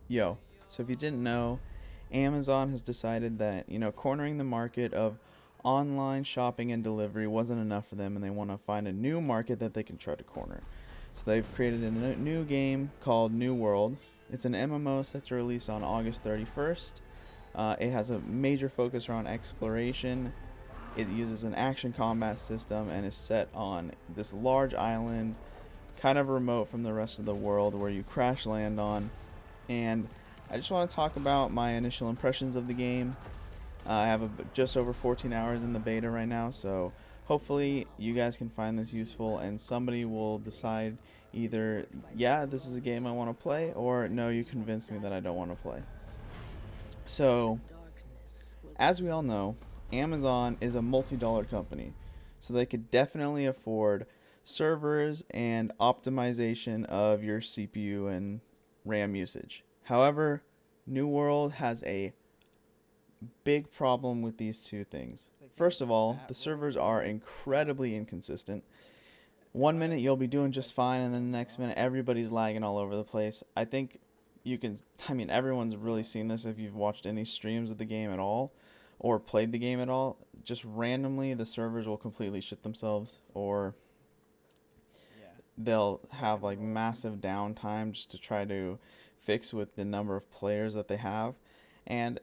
Yo, so if you didn't know, Amazon has decided that, cornering the market of online shopping and delivery wasn't enough for them and they want to find a new market that they can try to corner. So they've created a new game called New World. It's an MMO set to release on August 31st. It has a major focus around exploration. It uses an action combat system and is set on this large island, kind of remote from the rest of the world, where you crash land on. And I just want to talk about my initial impressions of the game. I have just over 14 hours in the beta right now, so hopefully you guys can find this useful and somebody will decide either, yeah, this is a game I want to play, or no, you convinced me that I don't want to play. So, as we all know, Amazon is a multi-dollar company, so they could definitely afford servers and optimization of your CPU and RAM usage. However, New World has a big problem with these two things. First of all, the servers are incredibly inconsistent. One minute you'll be doing just fine, and then the next minute everybody's lagging all over the place. I mean, everyone's really seen this if you've watched any streams of the game at all or played the game at all. Just randomly, the servers will completely shit themselves, or they'll have like massive downtime just to try to fix with the number of players that they have. And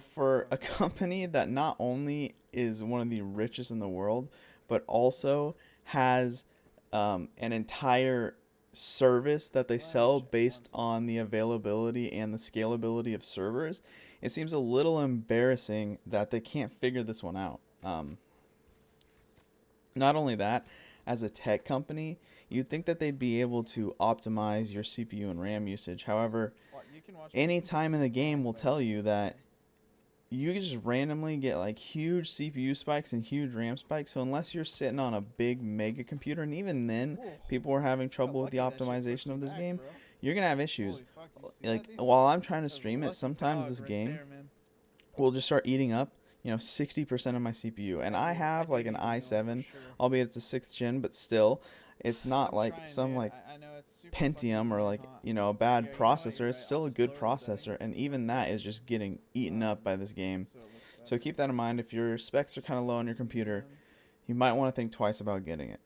for a company that not only is one of the richest in the world, but also has an entire service that they sell based on the availability and the scalability of servers, it seems a little embarrassing that they can't figure this one out. Not only that, as a tech company, you'd think that they'd be able to optimize your CPU and RAM usage. However, any time in the game will tell you that you can just randomly get like huge CPU spikes and huge RAM spikes. So unless you're sitting on a big mega computer, and even then, people are having trouble with the optimization of this game, you're gonna have issues. Like while I'm trying to stream it, sometimes this game will just start eating up 60% of my CPU, and I have like an i7, albeit it's a 6th gen, but still it's not like some like Pentium or like a bad processor. It's still a good processor, and even that is just getting eaten up by this game. So keep that in mind. If your specs are kind of low on your computer, you might want to think twice about getting it.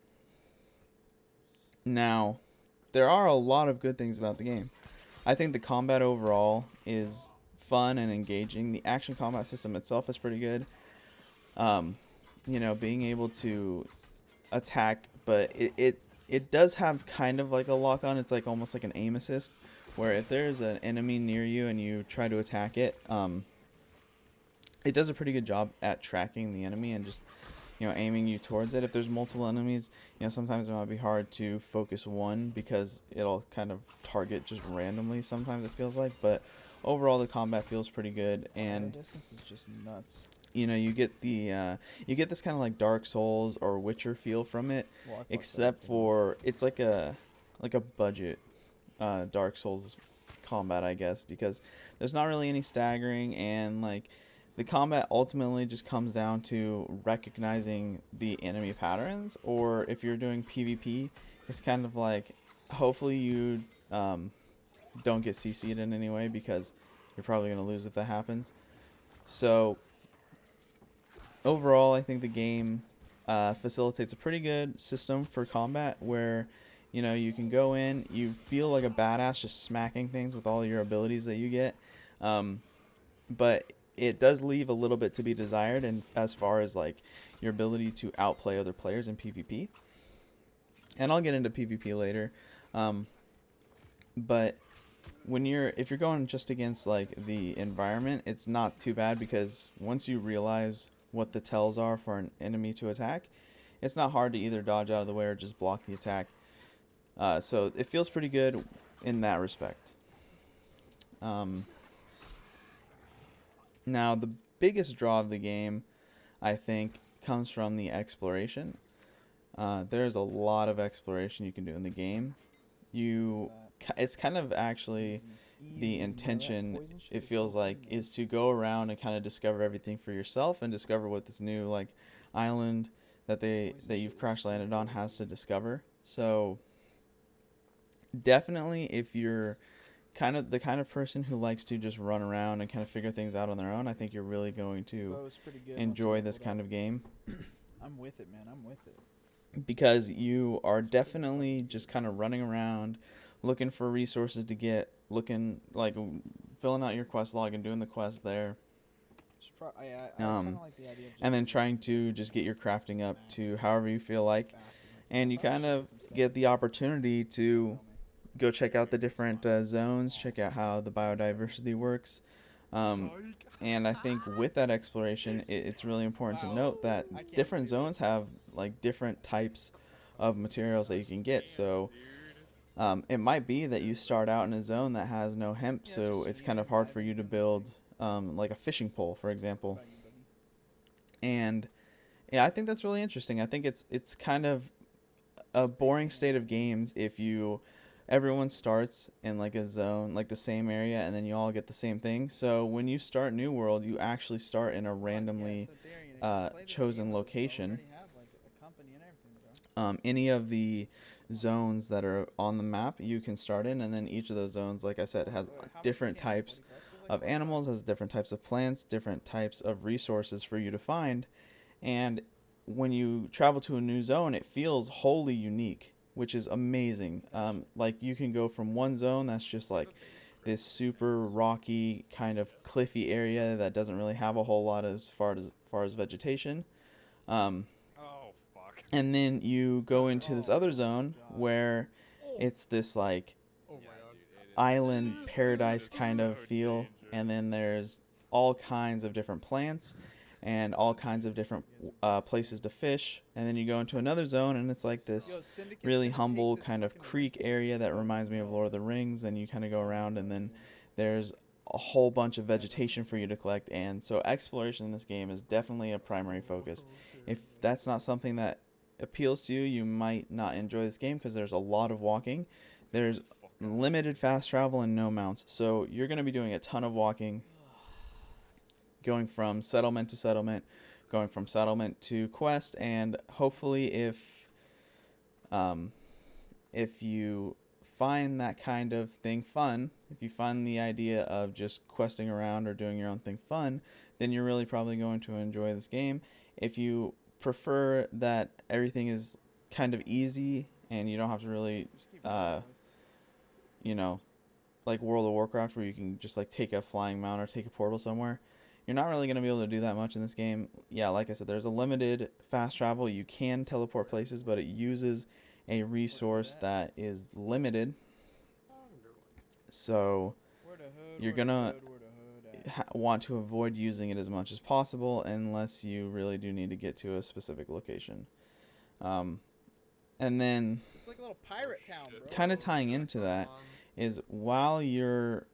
Now, there are a lot of good things about the game. I think the combat overall is fun and engaging. The action combat system itself is pretty good. Um, being able to attack, but it does have kind of like a lock on. It's like almost like an aim assist, where if there's an enemy near you and you try to attack it, it does a pretty good job at tracking the enemy and just aiming you towards it. If there's multiple enemies, sometimes it might be hard to focus one because it'll kind of target just randomly. Sometimes it feels like, but overall the combat feels pretty good, and distance is just nuts. you get this kind of like Dark Souls or Witcher feel from it, except for it's like a budget Dark Souls combat, I guess, because there's not really any staggering, and like the combat ultimately just comes down to recognizing the enemy patterns, or if you're doing PvP, it's kind of like hopefully you don't get CC'd in any way, because you're probably going to lose if that happens. So overall, I think the game facilitates a pretty good system for combat where you can go in, you feel like a badass just smacking things with all your abilities that you get, but it does leave a little bit to be desired, and as far as like your ability to outplay other players in PvP. And I'll get into PvP later, but if you're going just against like the environment, it's not too bad, because once you realize what the tells are for an enemy to attack, it's not hard to either dodge out of the way or just block the attack. So it feels pretty good in that respect. Um, Now, the biggest draw of the game, I think, comes from the exploration. There's a lot of exploration you can do in the game. It's kind of actually the intention, it feels like, is to go around and kind of discover everything for yourself and discover what this new like island that you've crash landed on has to discover. So definitely, if you're the kind of person who likes to just run around and kind of figure things out on their own, I think you're really going to enjoy this kind of game. I'm with it, man. I'm with it. Because you are definitely just kind of running around looking for resources to get, looking like filling out your quest log and doing the quest there. I kind of like the idea of just And then trying to just get your crafting up to however you feel like. And you kind of get the opportunity to go check out the different zones, check out how the biodiversity works. And I think with that exploration, it's really important to note that different zones have like different types of materials that you can get. So it might be that you start out in a zone that has no hemp, so it's kind of hard for you to build like a fishing pole, for example. And yeah, I think that's really interesting. I think it's kind of a boring state of games if you everyone starts in like a zone, like the same area, and then you all get the same thing. So when you start New World, you actually start in a randomly chosen location. Any of the zones that are on the map you can start in, and then each of those zones, like I said, has different types of animals, has different types of plants, different types of resources for you to find. And when you travel to a new zone, it feels wholly unique, which is amazing. Like you can go from one zone that's just like this super rocky kind of cliffy area that doesn't really have a whole lot as far as vegetation. Um, and then you go into this other zone where it's this like island paradise kind of feel, and then there's all kinds of different plants and all kinds of different places to fish. And then you go into another zone, and it's like this really humble kind of creek area that reminds me of Lord of the Rings. And you kind of go around, and then there's a whole bunch of vegetation for you to collect. And so exploration in this game is definitely a primary focus. If that's not something that appeals to you, you might not enjoy this game because there's a lot of walking. There's limited fast travel and no mounts. So you're going to be doing a ton of walking, going from settlement to settlement, going from settlement to quest, and hopefully if you find that kind of thing fun, if you find the idea of just questing around or doing your own thing fun, then you're really probably going to enjoy this game. If you prefer that everything is kind of easy and you don't have to really you know, like World of Warcraft where you can just like take a flying mount or take a portal somewhere, you're not really going to be able to do that much in this game. Yeah, like I said, there's a limited fast travel. You can teleport places, but it uses a resource that is limited. So you're going to want to avoid using it as much as possible unless you really do need to get to a specific location. And then it's like a little pirate town, bro. Kind of tying into that is while you're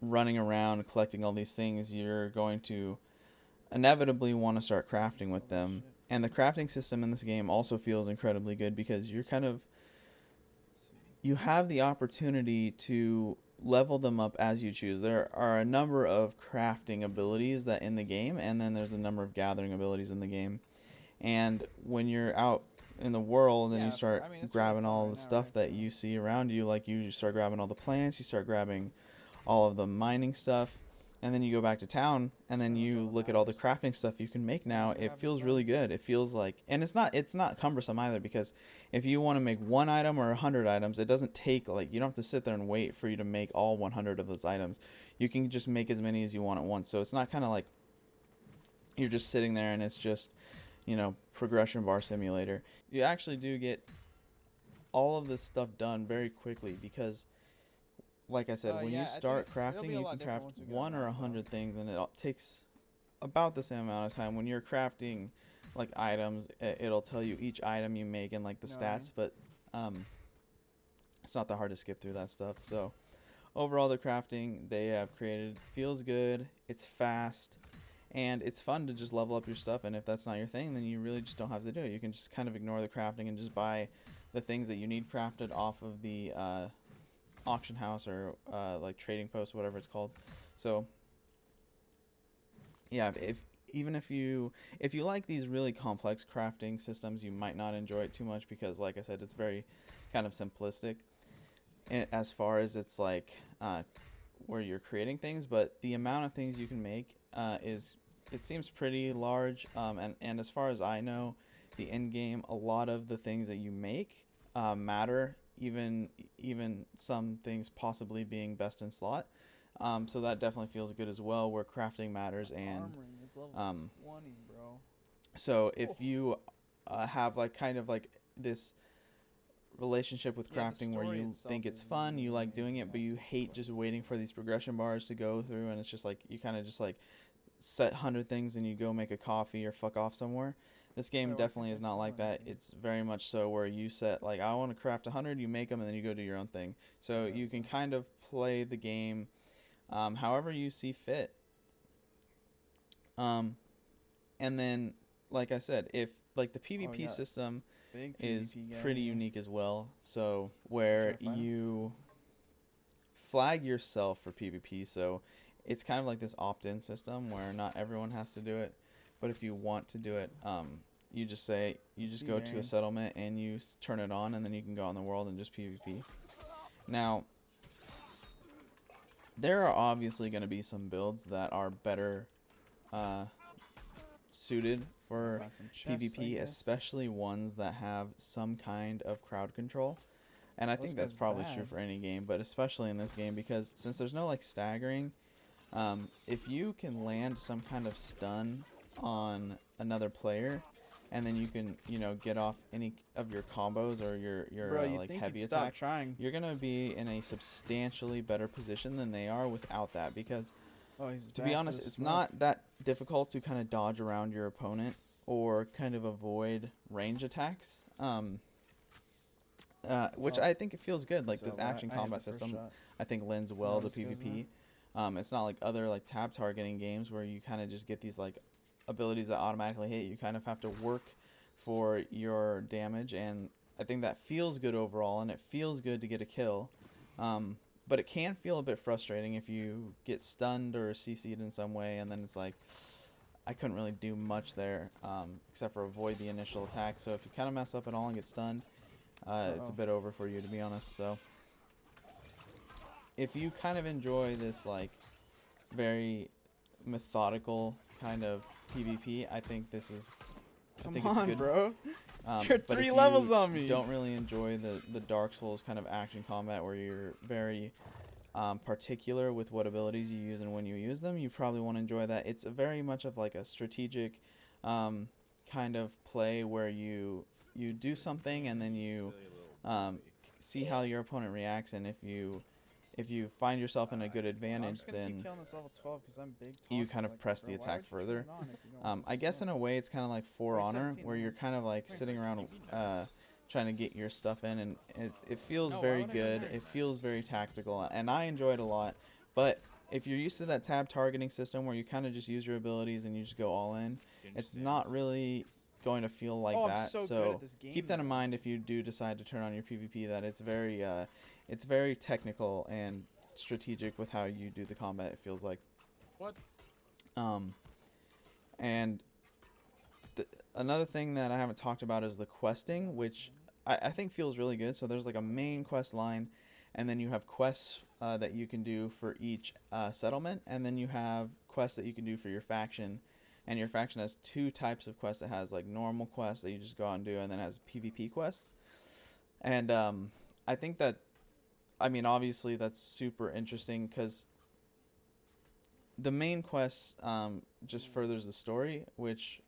running around collecting all these things, you're going to inevitably want to start crafting with them. And the crafting system in this game also feels incredibly good because you have the opportunity to level them up as you choose. There are a number of crafting abilities that in the game, and then there's a number of gathering abilities in the game. And when you're out in the world and you start grabbing all the stuff that you see around you, like you start grabbing all the plants, you start grabbing all of the mining stuff, and then you go back to town and then you look at all the crafting stuff you can make now. It feels really good. It feels like, and it's not cumbersome either, because if you want to make one item or 100 items, it doesn't take, like, you don't have to sit there and wait for you to make all 100 of those items. You can just make as many as you want at once. So it's not kind of like you're just sitting there and it's just, progression bar simulator. You actually do get all of this stuff done very quickly because, like I said, when you start crafting, you can craft 1 or 100 things, and it takes about the same amount of time. When you're crafting like items, it'll tell you each item you make and like the stats, but it's not that hard to skip through that stuff. So overall, the crafting they have created feels good. It's fast. And it's fun to just level up your stuff, and if that's not your thing, then you really just don't have to do it. You can just kind of ignore the crafting and just buy the things that you need crafted off of the auction house or like trading post, whatever it's called. So yeah, if you like these really complex crafting systems, you might not enjoy it too much because, like I said, it's very kind of simplistic as far as its like where you're creating things, but the amount of things you can make is it seems pretty large. And as far as I know, the end game, a lot of the things that you make matter. Even some things possibly being best in slot. So that definitely feels good as well, where crafting matters. And Armoring is level 20, bro. so if you have like kind of like this relationship with Yeah, the crafting where story you itself think it's is fun, you like doing amazing, it, but man. you hate It's just waiting for these progression bars to go through, and it's just like you kind of just like set 100 things and you go make a coffee or fuck off somewhere. This game Wait, why can't definitely I is not sell like that. anything? It's very much so where you set like I want to craft 100, you make them, and then you go do your own thing. So Yeah, you can bro. kind of play the game however you see fit. Um, and then, like I said, if like the Oh, we PvP got system big is PvP guy pretty here. unique as well. So Should where I fight him? you flag yourself for PvP, so it's kind of like this opt-in system where not everyone has to do it, but if you want to do it, you just say you Let's just see, go to a Varian. settlement and you turn it on, and then you can go out in the world and just PvP. Now, there are obviously going to be some builds that are better uh, suited for Find some chests, I PvP, guess. especially ones that have some kind of crowd control. And I Well, this think that's guy's probably true bad. for any game, but especially in this game because since there's no like staggering, if you can land some kind of stun on another player, and then you can get off any of your combos or your Bro, you'd like think he'd heavy stop attack, trying. you're gonna be in a substantially better position than they are without that because Oh, he's to be back for the honest, it's smoke. not that difficult to kind of dodge around your opponent or kind of avoid range attacks. Which Oh, I think it feels good. Like it's this over. action I hit the combat first system, shot. I think lends You know well where to this goes, man? PvP. It's not like other like tab targeting games where you kind of just get these like abilities that automatically hit. You kind of have to work for your damage, and I think that feels good overall, and it feels good to get a kill. But it can feel a bit frustrating if you get stunned or CC'd in some way, and then it's like I couldn't really do much there except for avoid the initial attack. So if you kind of mess up at all and get stunned, it's a Uh-oh. bit over for you, to be honest. So if you kind of enjoy this like very methodical kind of PvP, I think this is I Come think it's on, good. bro. You're But if 3 levels you on me. don't really enjoy the Dark Souls kind of action combat where you're very particular with what abilities you use and when you use them, you probably won't enjoy that. It's a very much of like a strategic kind of play where you do something and then you um, see how your opponent reacts, and if you find yourself in a good I'm advantage, just gonna keep then killing this level 12 because I'm big. you Talking kind of like press bro, the why attack would you turn further. it on if you don't want I to guess in a way it's kind of like For Honor, 2017, where you're kind of like sitting around trying to get your stuff in, and it feels No, why very would I go good. next? It feels very tactical, and I enjoy it a lot. But if you're used to that tab targeting system where you kind of just use your abilities and you just go all in, it's not really going to feel like Oh, I'm that. so good So at this game. keep that in though. mind if you do decide to turn on your PvP. That it's very technical and strategic with how you do the combat. It feels like. What? Um, and another thing that I haven't talked about is the questing, which I think feels really good. So there's like a main quest line, and then you have quests that you can do for each settlement, and then you have quests that you can do for your faction. And your faction has two types of quests. It has like normal quests that you just go out and do, and then it has PvP quests. And I think that, I mean, obviously that's super interesting because the main quest just furthers the story, which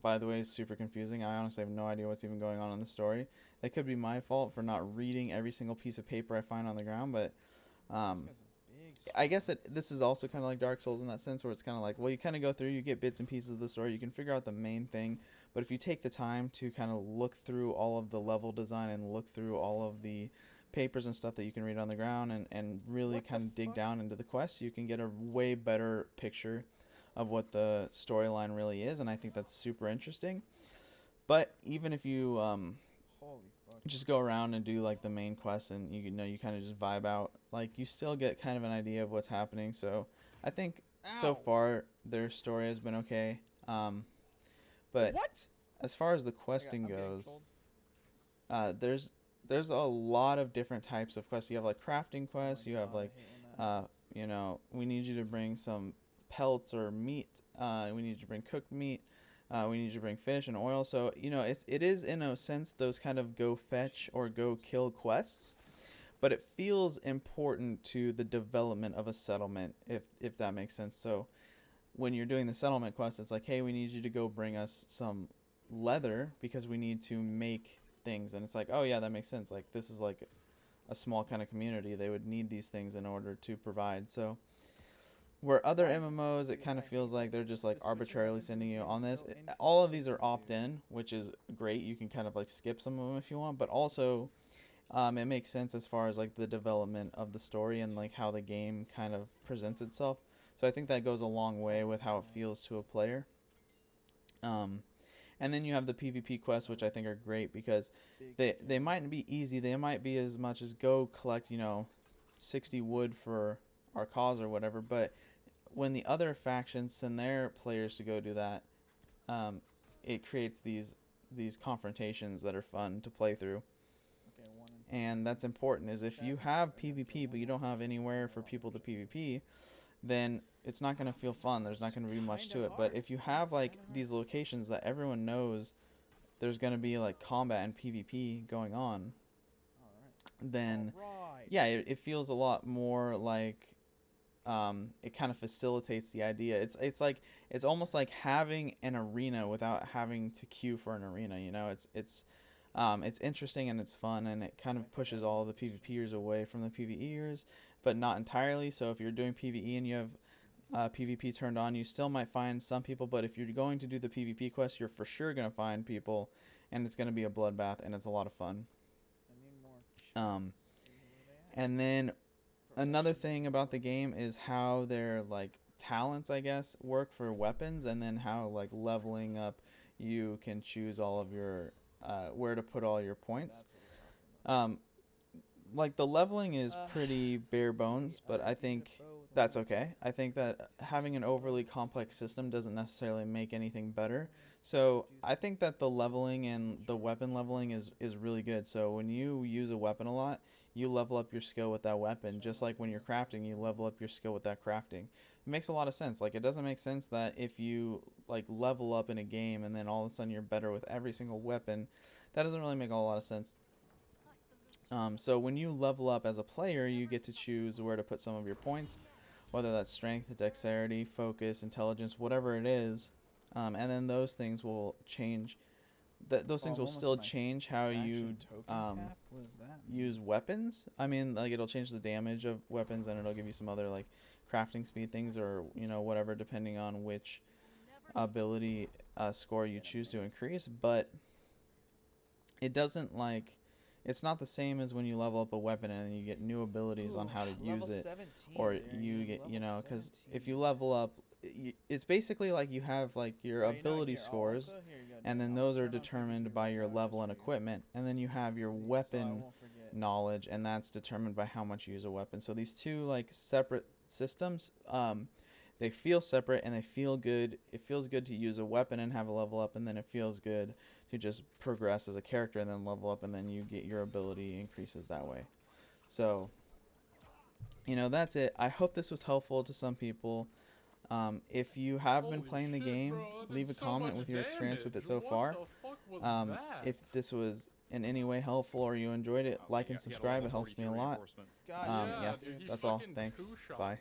by the way is super confusing. I honestly have no idea what's even going on in the story. That could be my fault for not reading every single piece of paper I find on the ground, but This um, guy's a big. I guess this is also kind of like Dark Souls in that sense, where it's kind of like, well, you kind of go through, you get bits and pieces of the story, you can figure out the main thing, but if you take the time to kind of look through all of the level design and look through all of the papers and stuff that you can read on the ground and really What the kind of dig fuck? down into the quests, you can get a way better picture of what the storyline really is, and I think that's super interesting. But even if you Holy fuck. just go around and do like the main quest and you know you kind of just vibe out, like you still get kind of an idea of what's happening. So I think so Ow. far their story has been okay. But What? as far as the I'm questing getting goes, trolled. there's a lot of different types of quests. You have like crafting Oh my quests, you have God, I like hate when that You know, we need you to bring some pelts or meat. We need you to bring cooked meat. We need you to bring fish and oil. So you know, it is in a sense those kind of go fetch or go kill quests, but it feels important to the development of a settlement, if that makes sense. So when you're doing the settlement quest, it's like, hey, we need you to go bring us some leather because we need to make things, and it's like, oh yeah, that makes sense. Like this is like a small kind of community, they would need these things in order to provide. So where other MMOs, it kind of feels like they're just like arbitrarily sending you on this. All of these are opt-in, which is great. You can kind of like skip some of them if you want, but also it makes sense as far as like the development of the story and like how the game kind of presents itself. So I think that goes a long way with how it feels to a player. Um, and then you have the PvP quests, which I think are great because they might be easy. They might be as much as go collect, you know, 60 wood for our cause or whatever. But when the other factions send their players to go do that, it creates these confrontations that are fun to play through. Okay, And that's important. Is if you have PvP but you don't have anywhere for people to PvP, then it's not going to feel fun. There's not going to be much to it. But if you have like these locations that everyone knows there's going to be like combat and PvP going on, then yeah, it feels a lot more like it kind of facilitates the idea. It's like it's almost like having an arena without having to queue for an arena. You know, it's interesting and it's fun, and it kind of pushes all the PvPers away from the PvEers, but not entirely. So if you're doing PvE and you have PvP turned on, you still might find some people, but if you're going to do the PvP quest, you're for sure going to find people, and it's going to be a bloodbath, and it's a lot of fun. And then another thing about the game is how their like talents, I guess, work for weapons, and then how like leveling up you can choose all of your where to put all your points. Like the leveling is pretty bare bones, but I think that's okay. I think that having an overly complex system doesn't necessarily make anything better. So I think that the leveling and the weapon leveling is really good. So when you use a weapon a lot, you level up your skill with that weapon. Just like when you're crafting, you level up your skill with that crafting. It makes a lot of sense. Like it doesn't make sense that if you like level up in a game and then all of a sudden you're better with every single weapon, that doesn't really make a lot of sense. So when you level up as a player, you get to choose where to put some of your points, whether that's strength, dexterity, focus, intelligence, whatever it is. And then those things will change. Those things will still change how you use weapons. I mean, like it'll change the damage of weapons, and it'll give you some other like crafting speed things, or you know whatever, depending on which ability score you choose to increase. But it doesn't like. It's not the same as when you level up a weapon and then you get new abilities on how to use it, or you get, you know, because if you level up, it's basically like you have like your ability scores, and then those are determined by your level and equipment, and then you have your weapon knowledge, and that's determined by how much you use a weapon. So these two like separate systems, they feel separate and they feel good. It feels good to use a weapon and have a level up, and then it feels good to just progress as a character and then level up, and then you get your ability increases that way. So, you know, that's it. I hope this was helpful to some people. If you have been playing the game, leave a comment with your experience with it so far. If this was in any way helpful or you enjoyed it, like and subscribe. It helps me a lot. Yeah, that's all. Thanks. Bye.